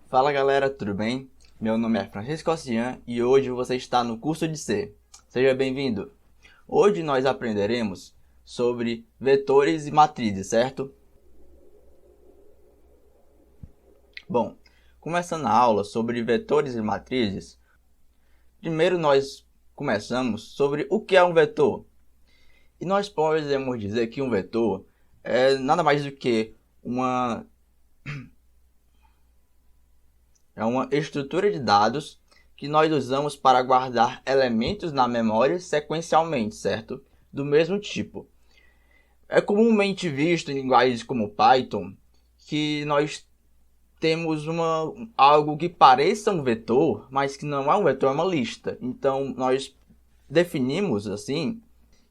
Fala galera, tudo bem? Meu nome é Francisco Ossian e hoje você está no curso de C. Seja bem-vindo! Hoje nós aprenderemos sobre vetores e matrizes, certo? Bom, começando a aula sobre vetores e matrizes, primeiro nós começamos sobre o que é um vetor. E nós podemos dizer que um vetor é nada mais do que uma estrutura de dados que nós usamos para guardar elementos na memória sequencialmente, certo? Do mesmo tipo. É comumente visto em linguagens como Python que nós temos algo que pareça um vetor, mas que não é um vetor, é uma lista. Então, nós definimos assim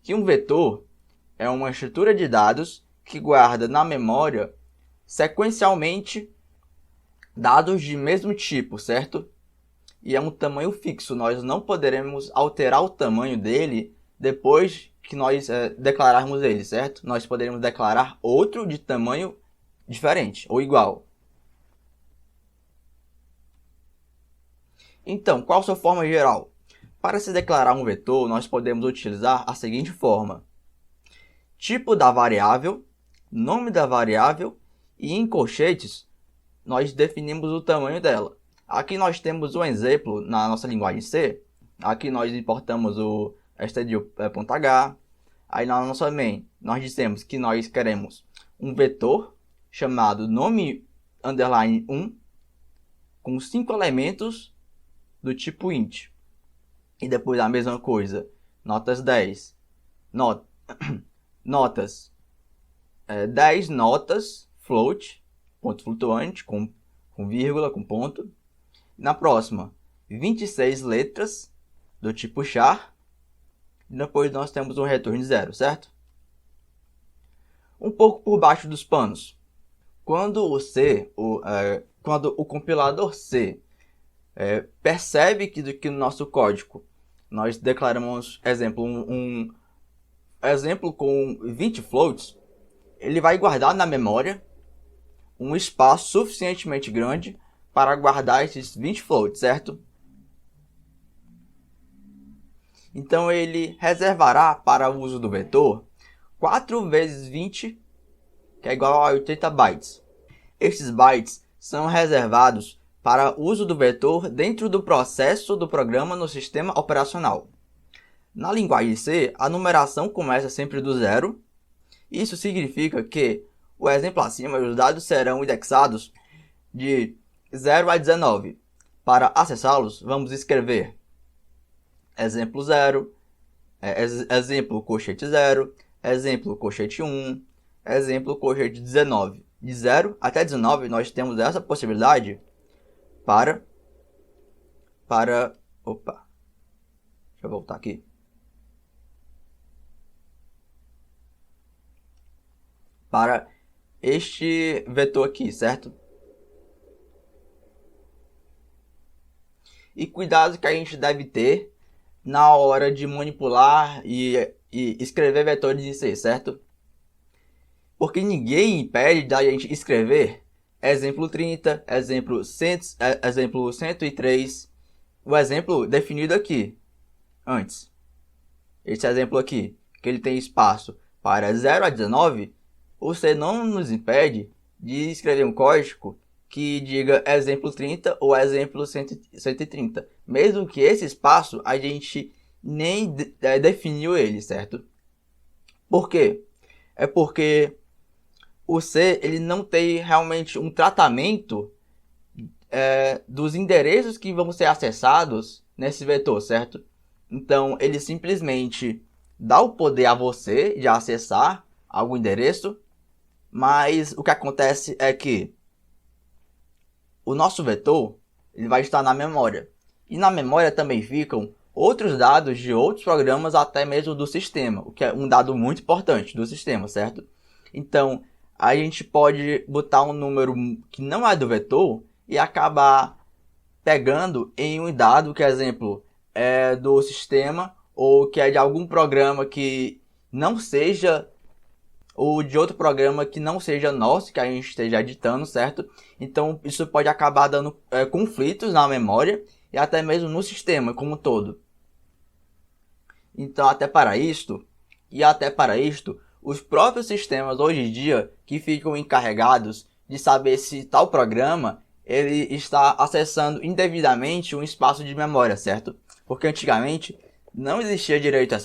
que um vetor é uma estrutura de dados que guarda na memória sequencialmente dados de mesmo tipo, certo? E é um tamanho fixo, nós não poderemos alterar o tamanho dele depois que nós declararmos ele, certo? Nós poderemos declarar outro de tamanho diferente ou igual. Então, qual a sua forma geral? Para se declarar um vetor, nós podemos utilizar a seguinte forma: tipo da variável, nome da variável e em colchetes nós definimos o tamanho dela. Aqui nós temos um exemplo na nossa linguagem C. Aqui nós importamos o std.h. Aí na nossa main nós dissemos que nós queremos um vetor chamado nome underline 1 com 5 elementos do tipo int. E depois a mesma coisa, notas 10. Notas 10 notas float, ponto flutuante, com vírgula, com ponto. Na próxima, 26 letras do tipo char. E depois nós temos um retorno de 0, certo? Um pouco por baixo dos panos. Quando o compilador C percebe que no nosso código nós declaramos, exemplo, um exemplo com 20 floats, ele vai guardar na memória um espaço suficientemente grande para guardar esses 20 floats, certo? Então ele reservará para o uso do vetor 4 vezes 20, que é igual a 80 bytes. Estes bytes são reservados para uso do vetor dentro do processo do programa no sistema operacional. Na linguagem C, a numeração começa sempre do zero. Isso significa que o exemplo acima, os dados serão indexados de 0 a 19. Para acessá-los, vamos escrever exemplo 0, exemplo colchete 0, exemplo colchete 1, exemplo colchete 19. De 0 até 19 nós temos essa possibilidade para opa, deixa eu voltar aqui. Para este vetor aqui, certo? E cuidado que a gente deve ter na hora de manipular e escrever vetores em C, certo? Porque ninguém impede da gente escrever exemplo 30, exemplo 103, o exemplo definido aqui, antes. Esse exemplo aqui, que ele tem espaço para 0 a 19, você não nos impede de escrever um código que diga exemplo 30 ou exemplo 130. Mesmo que esse espaço a gente nem definiu ele, certo? Por quê? É porque o C ele não tem realmente um tratamento dos endereços que vão ser acessados nesse vetor, certo? Então ele simplesmente dá o poder a você de acessar algum endereço, mas o que acontece é que o nosso vetor ele vai estar na memória. E na memória também ficam outros dados de outros programas, até mesmo do sistema, o que é um dado muito importante do sistema, certo? Então, a gente pode botar um número que não é do vetor e acabar pegando em um dado que, exemplo, é do sistema ou que é de algum programa que não seja ou de outro programa que não seja nosso, que a gente esteja editando, certo? Então isso pode acabar dando conflitos na memória e até mesmo no sistema como um todo. Então até para isto, os próprios sistemas hoje em dia que ficam encarregados de saber se tal programa ele está acessando indevidamente um espaço de memória, certo? Porque antigamente não existia direito a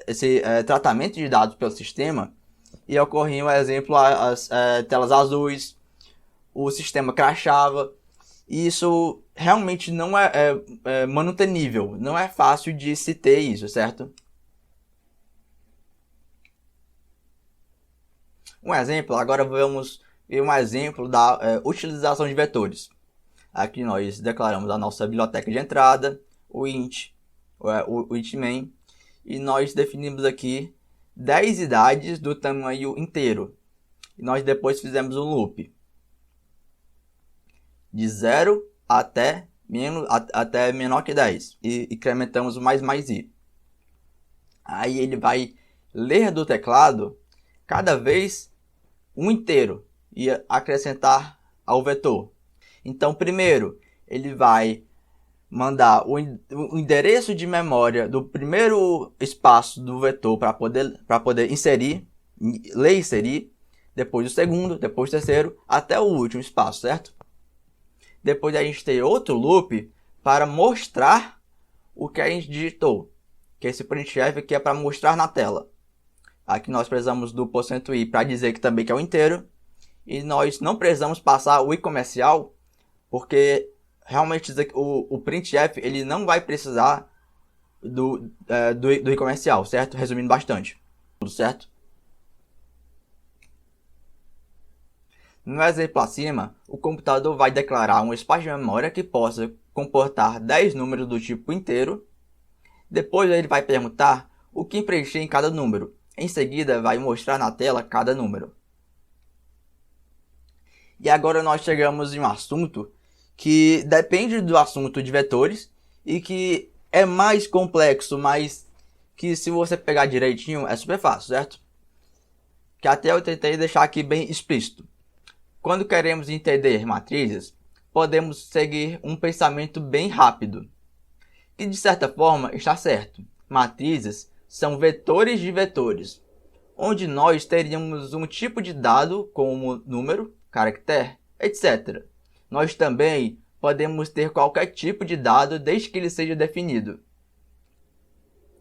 esse tratamento de dados pelo sistema e ocorria, por exemplo, as telas azuis, o sistema crashava, e isso realmente não é manutenível, não é fácil de se ter isso, certo? Um exemplo, agora vamos ver um exemplo da utilização de vetores. Aqui nós declaramos a nossa biblioteca de entrada, o int, o int main, e nós definimos aqui 10 idades do tamanho inteiro. E nós depois fizemos um loop de 0 até menor que 10 e incrementamos mais i. Aí ele vai ler do teclado cada vez um inteiro e acrescentar ao vetor. Então, primeiro, ele vai mandar o endereço de memória do primeiro espaço do vetor para poder inserir, ler e inserir, depois o segundo, depois o terceiro, até o último espaço, certo? Depois a gente tem outro loop para mostrar o que a gente digitou, que esse printf aqui é para mostrar na tela. Aqui nós precisamos do %i para dizer que também que é o inteiro, e nós não precisamos passar o i comercial, porque realmente o printf ele não vai precisar do i comercial, certo? Resumindo bastante, tudo certo? No exemplo acima, o computador vai declarar um espaço de memória que possa comportar 10 números do tipo inteiro. Depois ele vai perguntar o que preencher em cada número. Em seguida, vai mostrar na tela cada número. E agora nós chegamos em um assunto que depende do assunto de vetores e que é mais complexo, mas que se você pegar direitinho é super fácil, certo? Que até eu tentei deixar aqui bem explícito. Quando queremos entender matrizes, podemos seguir um pensamento bem rápido. E de certa forma está certo. Matrizes são vetores de vetores, onde nós teríamos um tipo de dado como número, caractere, etc. Nós também podemos ter qualquer tipo de dado desde que ele seja definido.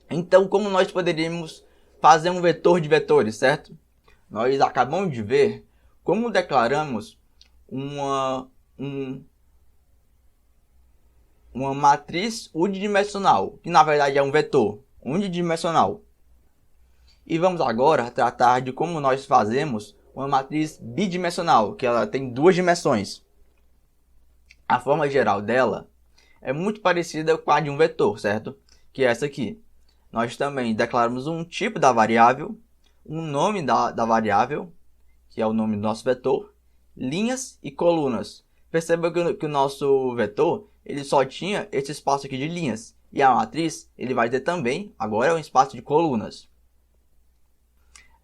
Então, como nós poderíamos fazer um vetor de vetores, certo? Nós acabamos de ver como declaramos uma matriz unidimensional, que na verdade é um vetor unidimensional. E vamos agora tratar de como nós fazemos uma matriz bidimensional, que ela tem duas dimensões. A forma geral dela é muito parecida com a de um vetor, certo? Que é essa aqui. Nós também declaramos um tipo da variável, um nome da variável, que é o nome do nosso vetor, linhas e colunas. Perceba que o nosso vetor ele só tinha esse espaço aqui de linhas. E a matriz ele vai ter também, agora, um espaço de colunas.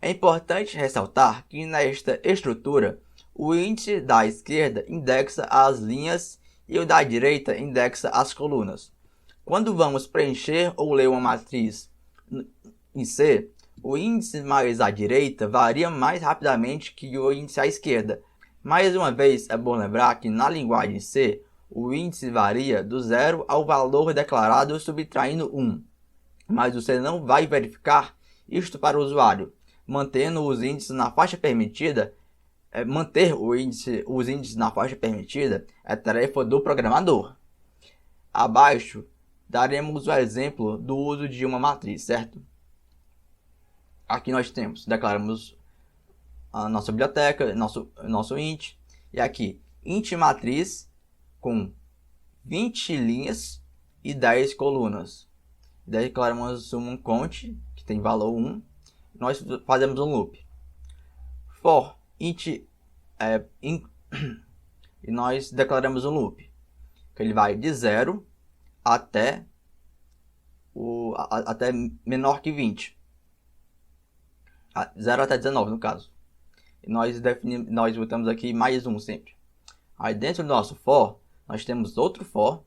É importante ressaltar que nesta estrutura, o índice da esquerda indexa as linhas e o da direita indexa as colunas. Quando vamos preencher ou ler uma matriz em C, o índice mais à direita varia mais rapidamente que o índice à esquerda. Mais uma vez, é bom lembrar que na linguagem C, o índice varia do 0 ao valor declarado subtraindo 1. Mas você não vai verificar isto para o usuário. Mantendo os índices na faixa permitida, manter os índices na faixa permitida é tarefa do programador. Abaixo, daremos o exemplo do uso de uma matriz, certo? Aqui nós declaramos a nossa biblioteca, nosso int, e aqui, int matriz com 20 linhas e 10 colunas. Declaramos um count, que tem valor 1, nós fazemos um loop. For int e nós declaramos um loop, que ele vai de 0 até menor que 20. 0 até 19 no caso. E nós botamos aqui mais um sempre. Aí dentro do nosso for, nós temos outro for,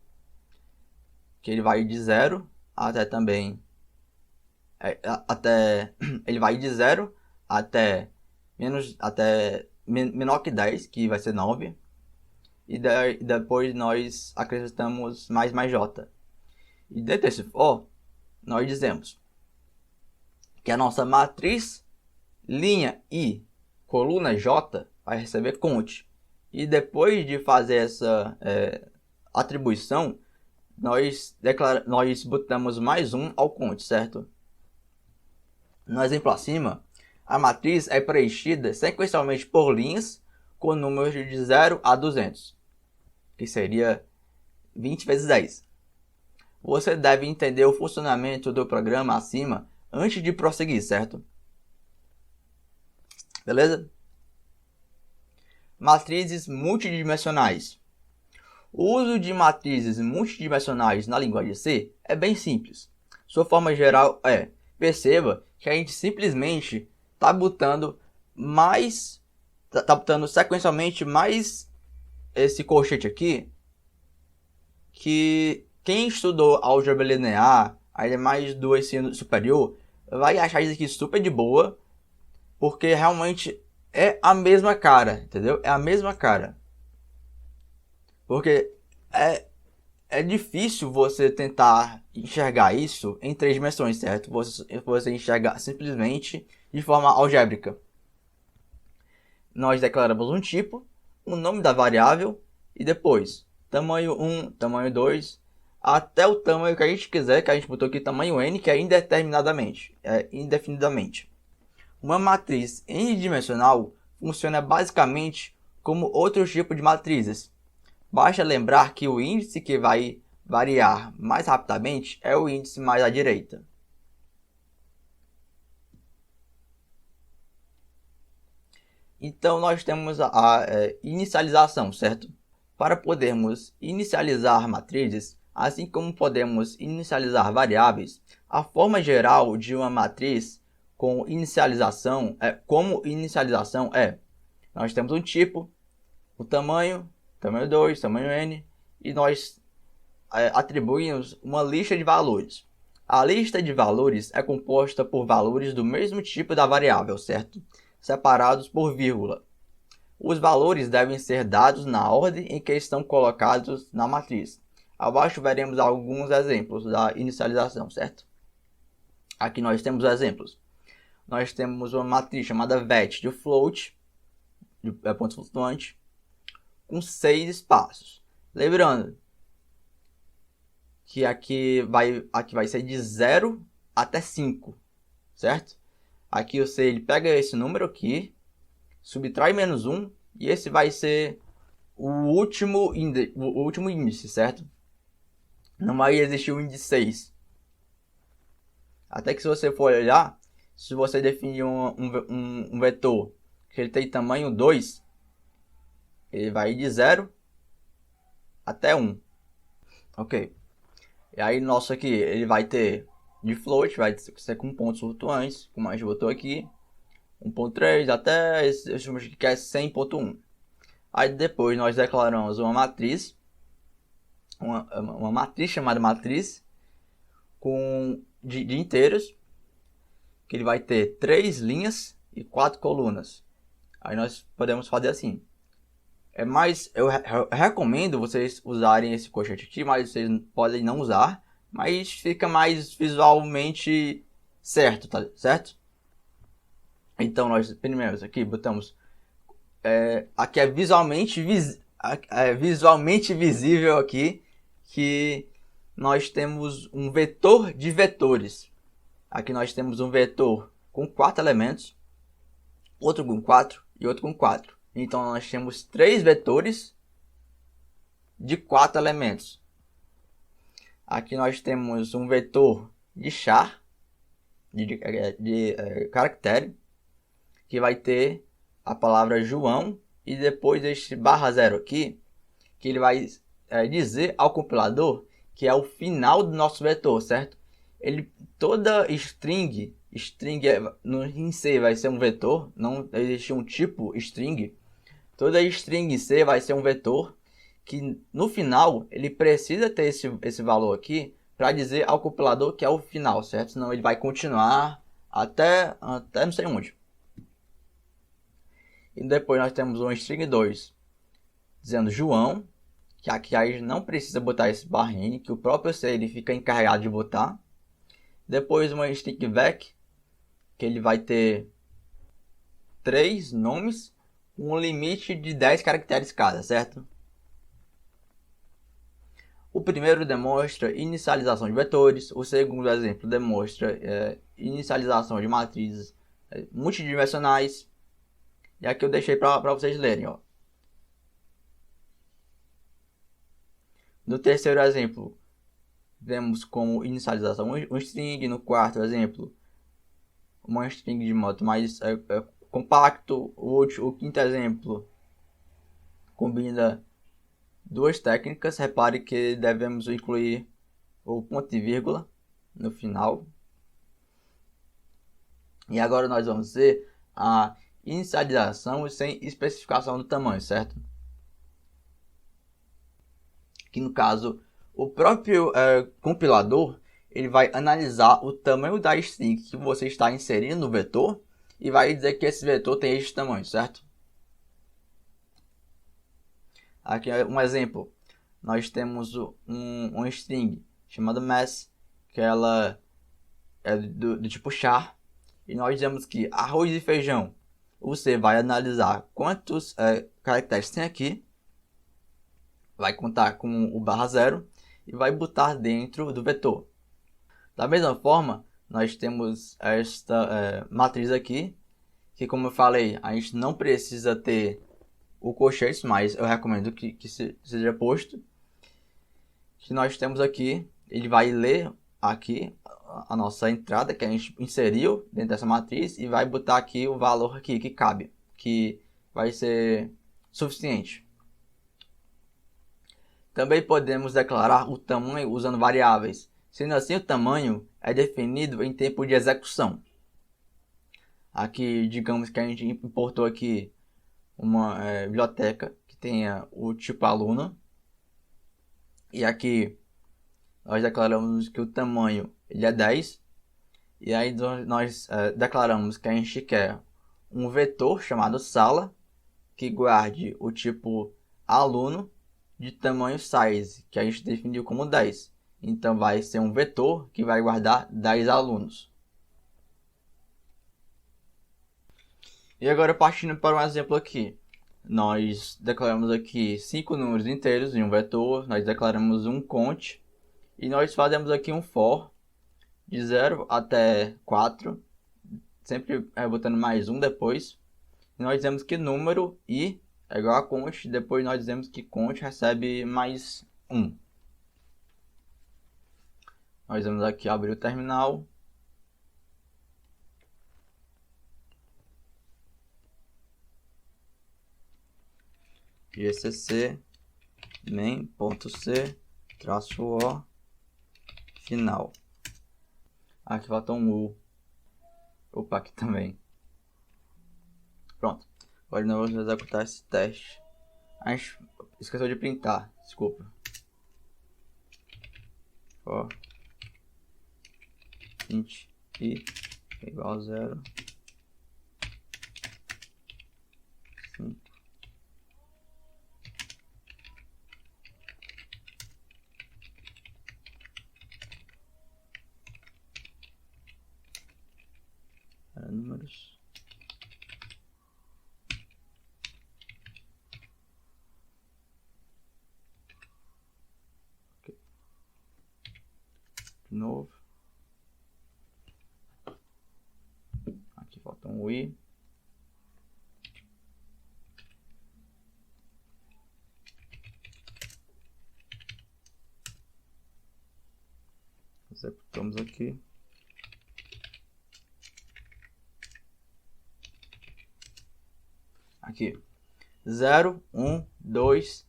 que ele vai de 0 até também... ele vai de 0 até menor que 10, que vai ser 9. E depois nós acrescentamos mais j. E dentro desse for, nós dizemos que a nossa matriz linha I coluna J vai receber cont. E depois de fazer essa atribuição, nós botamos mais um ao cont, certo? No exemplo acima, a matriz é preenchida sequencialmente por linhas com números de 0 a 200, que seria 20 vezes 10. Você deve entender o funcionamento do programa acima antes de prosseguir, certo? Beleza? Matrizes multidimensionais. O uso de matrizes multidimensionais na linguagem C é bem simples. Sua forma geral é: perceba que a gente simplesmente está botando sequencialmente mais esse colchete aqui, que quem estudou álgebra linear, ainda mais do ensino superior, vai achar isso aqui super de boa, porque realmente é a mesma cara, entendeu? É a mesma cara. Porque é difícil você tentar enxergar isso em 3 dimensões, certo? Você enxergar simplesmente de forma algébrica. Nós declaramos um tipo, o nome da variável e depois tamanho 1, tamanho 2, até o tamanho que a gente quiser, que a gente botou aqui tamanho n, que é indefinidamente. Uma matriz n-dimensional funciona basicamente como outro tipo de matrizes. Basta lembrar que o índice que vai variar mais rapidamente é o índice mais à direita. Então nós temos a inicialização, certo? Para podermos inicializar matrizes, assim como podemos inicializar variáveis, a forma geral de uma matriz como inicialização é: nós temos um tipo, o tamanho 2, tamanho n, e nós atribuímos uma lista de valores. A lista de valores é composta por valores do mesmo tipo da variável, certo? Separados por vírgula. Os valores devem ser dados na ordem em que estão colocados na matriz. Abaixo veremos alguns exemplos da inicialização, certo? Aqui nós temos exemplos. Nós temos uma matriz chamada VET de float, de ponto flutuante, com 6 espaços. Lembrando que aqui vai ser de 0 até 5, certo? Aqui ele pega esse número aqui, subtrai menos 1, e esse vai ser o último índice, certo? Não vai existir o índice 6. Até que se você for olhar, se você definir um vetor que ele tem tamanho 2, ele vai de 0 até 1. Ok. E aí nosso aqui, ele vai ter de float, vai ser com pontos flutuantes, como a gente botou aqui. 1.3 até esse que é 100.1. Aí depois nós declaramos uma matriz, uma matriz chamada matriz de inteiros, que ele vai ter 3 linhas e 4 colunas. Aí nós podemos fazer assim. Eu recomendo vocês usarem esse colchete aqui, mas vocês podem não usar, mas fica mais visualmente certo, tá certo? Então nós primeiro aqui botamos aqui é visualmente visível aqui que nós temos um vetor de vetores. Aqui nós temos um vetor com 4 elementos, outro com 4 e outro com 4. Então nós temos 3 vetores de 4 elementos. Aqui nós temos um vetor de char, de caractere, que vai ter a palavra João e depois este /0 aqui, que ele vai dizer ao compilador que é o final do nosso vetor, certo? Toda string string em C vai ser um vetor, não existe um tipo string. Toda string em C vai ser um vetor que no final ele precisa ter esse valor aqui para dizer ao compilador que é o final, certo? Senão ele vai continuar até não sei onde. E depois nós temos um string 2 dizendo João, que aqui a gente não precisa botar esse barra-n, que o próprio C ele fica encarregado de botar. Depois uma string vec, que ele vai ter 3 nomes, um limite de 10 caracteres cada, certo? O primeiro demonstra inicialização de vetores, o segundo exemplo demonstra inicialização de matrizes multidimensionais. E aqui eu deixei para vocês lerem. Ó. No terceiro exemplo, vemos como inicialização um string. No quarto exemplo, uma string de modo mais compacto. O quinto exemplo combina duas técnicas. Repare que devemos incluir o ponto e vírgula no final. E agora nós vamos ver a inicialização sem especificação do tamanho, certo? Que no caso, o próprio compilador ele vai analisar o tamanho da string que você está inserindo no vetor e vai dizer que esse vetor tem este tamanho, certo? Aqui é um exemplo. Nós temos um string chamado mass, que ela é do tipo char, e nós dizemos que arroz e feijão, você vai analisar quantos caracteres tem aqui, vai contar com o barra zero e vai botar dentro do vetor. Da mesma forma, nós temos esta matriz aqui, que como eu falei, a gente não precisa ter o colchetes, mas eu recomendo que seja posto. Que nós temos aqui, ele vai ler aqui a nossa entrada que a gente inseriu dentro dessa matriz e vai botar aqui o valor aqui que cabe, que vai ser suficiente. Também podemos declarar o tamanho usando variáveis. Sendo assim, o tamanho é definido em tempo de execução. Aqui, digamos que a gente importou aqui uma biblioteca que tenha o tipo aluno. E aqui nós declaramos que o tamanho ele é 10. E aí nós declaramos que a gente quer um vetor chamado sala que guarde o tipo aluno de tamanho size, que a gente definiu como 10. Então vai ser um vetor que vai guardar 10 alunos. E agora partindo para um exemplo aqui. Nós declaramos aqui 5 números inteiros em um vetor, nós declaramos um count e nós fazemos aqui um for de 0 até 4, sempre botando mais um depois. E nós dizemos que número i é igual a const, depois nós dizemos que const recebe mais 1. Nós vamos aqui abrir o terminal. gcc main.c -o final. Aqui falta um u. Opa, aqui também. Pronto. Agora nós vamos executar esse teste. A gente esqueceu de printar, desculpa. Ó. int i igual a 0. 5. Números. Okay. De novo. Aqui falta um i. Executamos aqui. Aqui, 0, 1, 2,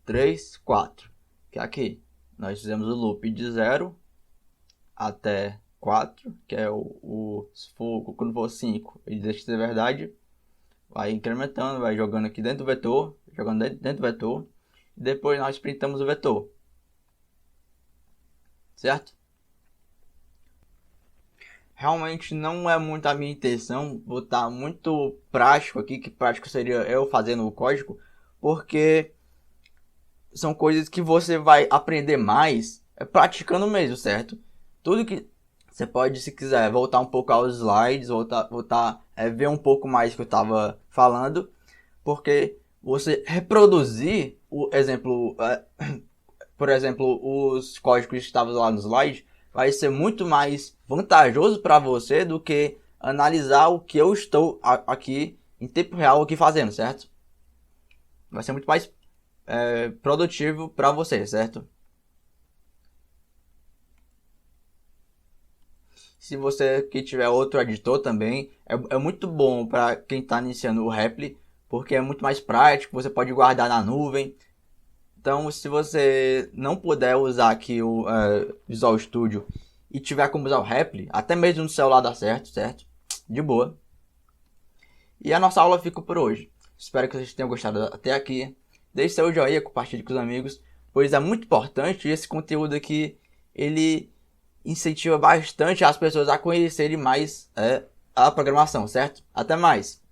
3, 4. Que aqui nós fizemos o loop de 0 até 4, que é se for, quando for 5, ele deixa de ser verdade. Vai incrementando, vai jogando aqui dentro do vetor, jogando dentro do vetor. E depois nós printamos o vetor. Certo? Realmente não é muito a minha intenção botar muito prático aqui, que prático seria eu fazendo o código, porque são coisas que você vai aprender mais praticando mesmo, certo? Tudo que você pode, se quiser, voltar um pouco aos slides, ver um pouco mais que eu estava falando, porque você reproduzir o exemplo, por exemplo, os códigos que estavam lá no slide, vai ser muito mais vantajoso para você do que analisar o que eu estou aqui em tempo real aqui fazendo, certo? Vai ser muito mais produtivo para você, certo? Se você que tiver outro editor também, é muito bom para quem está iniciando o Repli, porque é muito mais prático, você pode guardar na nuvem. Então, se você não puder usar aqui o Visual Studio e tiver como usar o Repli, até mesmo no celular dá certo, certo? De boa. E a nossa aula fica por hoje. Espero que vocês tenham gostado até aqui. Deixe seu joinha, compartilhe com os amigos, pois é muito importante esse conteúdo aqui. Ele incentiva bastante as pessoas a conhecerem mais a programação, certo? Até mais!